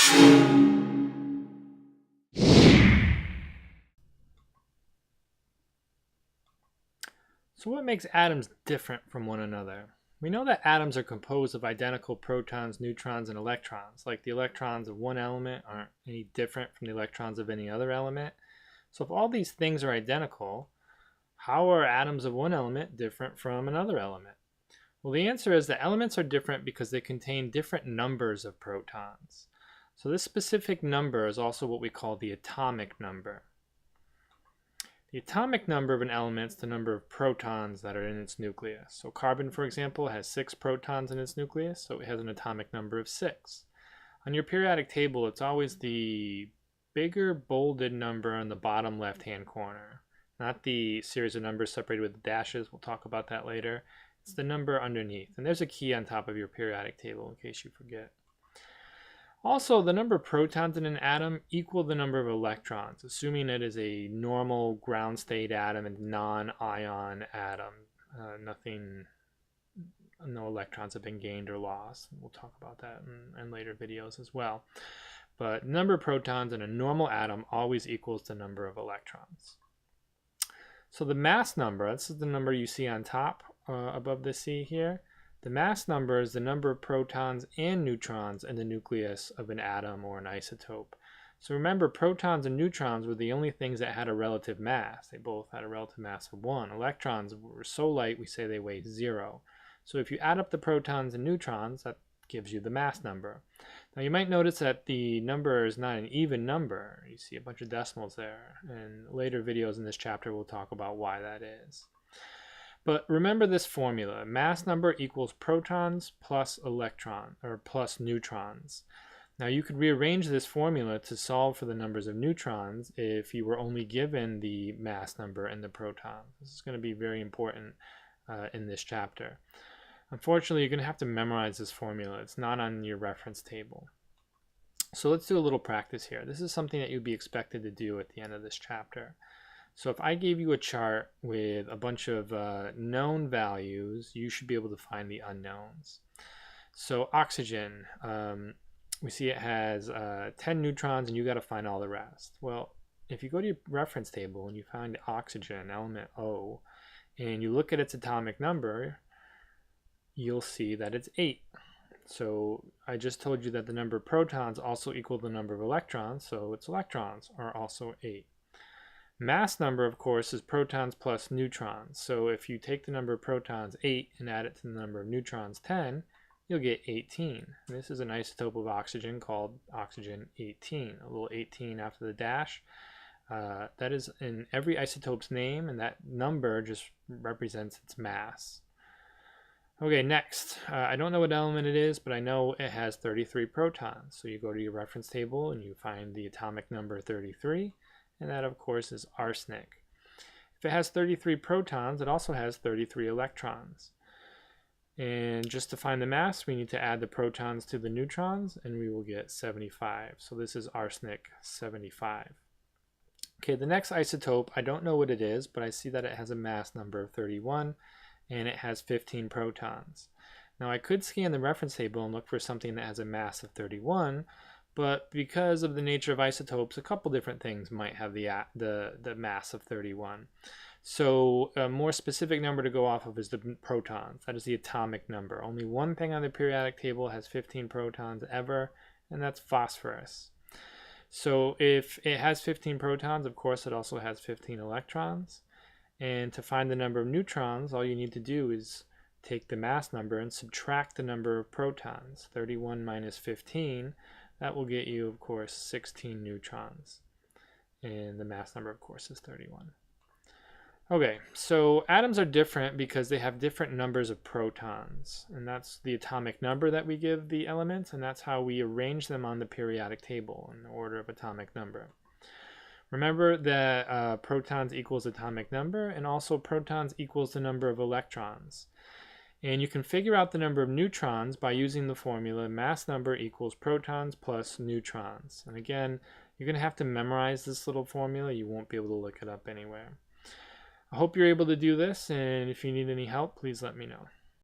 So what makes atoms different from one another? We know that atoms are composed of identical protons, neutrons, and electrons. Like the electrons of one element aren't any different from the electrons of any other element. So if all these things are identical, how are atoms of one element different from another element? Well, the answer is that elements are different because they contain different numbers of protons. So this specific number is also what we call the atomic number. The atomic number of an element is the number of protons that are in its nucleus. So carbon, for example, has 6 protons in its nucleus, so it has an atomic number of 6. On your periodic table, it's always the bigger bolded number on the bottom left-hand corner, not the series of numbers separated with dashes. We'll talk about that later. It's the number underneath, and there's a key on top of your periodic table in case you forget. Also, the number of protons in an atom equal the number of electrons, assuming it is a normal ground state atom and non-ion atom. No electrons have been gained or lost. We'll talk about that in later videos as well. But number of protons in a normal atom always equals the number of electrons. So the mass number, this is the number you see on top above the C here. The mass number is the number of protons and neutrons in the nucleus of an atom or an isotope. So remember, protons and neutrons were the only things that had a relative mass. They both had a relative mass of 1. Electrons were so light, we say they weigh 0. So if you add up the protons and neutrons, that gives you the mass number. Now you might notice that the number is not an even number. You see a bunch of decimals there. In later videos in this chapter, we'll talk about why that is. But remember this formula: mass number equals protons plus plus neutrons. Now you could rearrange this formula to solve for the numbers of neutrons if you were only given the mass number and the protons. This is going to be very important in this chapter. Unfortunately, you're going to have to memorize this formula. It's not on your reference table. So let's do a little practice here. This is something that you'd be expected to do at the end of this chapter. So if I gave you a chart with a bunch of known values, you should be able to find the unknowns. So oxygen, we see it has 10 neutrons, and you got to find all the rest. Well, if you go to your reference table and you find oxygen, element O, and you look at its atomic number, you'll see that it's 8. So I just told you that the number of protons also equal the number of electrons, so its electrons are also 8. Mass number, of course, is protons plus neutrons. So if you take the number of protons, 8, and add it to the number of neutrons, 10, you'll get 18. And this is an isotope of oxygen called oxygen 18, a little 18 after the dash. That is in every isotope's name, and that number just represents its mass. Okay, next. I don't know what element it is, but I know it has 33 protons. So you go to your reference table and you find the atomic number 33. And that, of course, is arsenic. If it has 33 protons, it also has 33 electrons. And just to find the mass, we need to add the protons to the neutrons, and we will get 75. So this is arsenic 75. Okay, the next isotope, I don't know what it is, but I see that it has a mass number of 31, and it has 15 protons. Now I could scan the reference table and look for something that has a mass of 31, but because of the nature of isotopes, a couple different things might have the mass of 31. So a more specific number to go off of is the protons. That is the atomic number. Only one thing on the periodic table has 15 protons ever, and that's phosphorus. So if it has 15 protons, of course it also has 15 electrons. And to find the number of neutrons, all you need to do is take the mass number and subtract the number of protons. 31 minus 15. That will get you, of course, 16 neutrons. And the mass number, of course, is 31. Okay, so atoms are different because they have different numbers of protons. And that's the atomic number that we give the elements, and that's how we arrange them on the periodic table in the order of atomic number. Remember that protons equals atomic number, and also protons equals the number of electrons. And you can figure out the number of neutrons by using the formula mass number equals protons plus neutrons. And again, you're going to have to memorize this little formula. You won't be able to look it up anywhere. I hope you're able to do this, and if you need any help, please let me know.